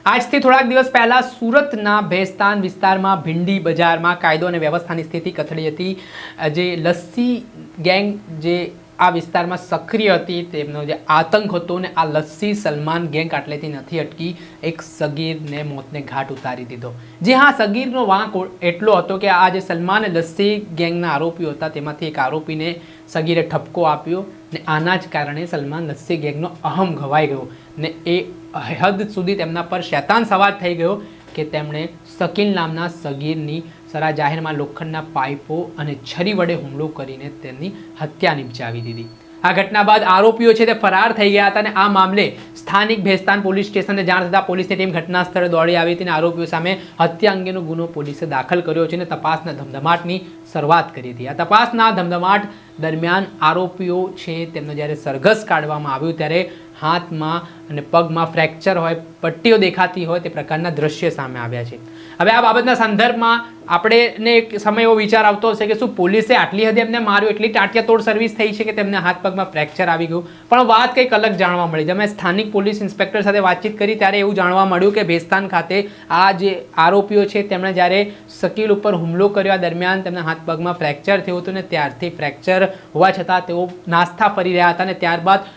આજથી થોડાક દિવસ પહેલા સુરતના ભેસ્તાન વિસ્તારમાં ભીંડી બજારમાં કાયદો અને વ્યવસ્થાની સ્થિતિ કથળી હતી। જે લસ્સી ગેંગ જે આ વિસ્તારમાં સક્રિય હતી તેમનો જે આતંક હતો ને આ લસ્સી સલમાન ગેંગ આટલેથી નથી અટકી, એક સગીરને મોતને ઘાટ ઉતારી દીધો। જે હા, સગીરનો વાંક એટલો હતો કે આ જે સલમાન લસ્સી ગેંગના આરોપીઓ હતા તેમાંથી એક આરોપીને સગીરે ઠપકો આપ્યો ને આના જ કારણે સલમાન લસ્સી ગેંગનો અહમ ઘવાઈ ગયો ને એ હદ સુધી તેમના પર શૈતાન સવાર થઈ ગયો કે તેમણે શકીલ નામના સગીરની સરા જાહેરમાં લોખંડના પાઇપો અને છરી વડે હુમલો કરીને તેની હત્યા નિપજાવી દીધી। આ ઘટના બાદ આરોપીઓ છે તે ફરાર થઈ ગયા હતા અને આ મામલે સ્થાનિક ભેસ્તાન પોલીસ સ્ટેશનને જાણ થતાં પોલીસની ટીમ ઘટના સ્થળે દોડી આવી હતી અને આરોપીઓ સામે હત્યા અંગેનો ગુનો પોલીસે દાખલ કર્યો છે અને તપાસના ધમધમાટની શરૂઆત કરી હતી। આ તપાસના ધમધમાટ દરમિયાન આરોપીઓ છે તેમનો જ્યારે સરઘસ કાઢવામાં આવ્યું ત્યારે હાથમાં અને પગમાં ફ્રેક્ચર હોય, પટ્ટીઓ દેખાતી હોય તે પ્રકારના દ્રશ્ય સામે આવ્યા છે। હવે આ બાબતના સંદર્ભમાં આપણે એક સમય એવો વિચાર આવતો હશે કે શું પોલીસે આટલી હદે એમને માર્યો, એટલી ટાટિયાતોડ સર્વિસ થઈ છે કે તેમને હાથ પગમાં ફ્રેક્ચર આવી ગયું? પણ વાત કંઈક અલગ જાણવા મળી। અમે સ્થાનિક પોલીસ ઇન્સ્પેક્ટર સાથે વાતચીત કરી ત્યારે એવું જાણવા મળ્યું કે ભેસ્તાન ખાતે આ જે આરોપીઓ છે તેમણે જ્યારે શકીલ ઉપર હુમલો કર્યો દરમિયાન તેમના હાથ પગમાં ફ્રેક્ચર થયું હતું ને ત્યારથી ફ્રેક્ચર હોવા છતાં તેઓ નાસ્તા ફરી રહ્યા હતા અને ત્યારબાદ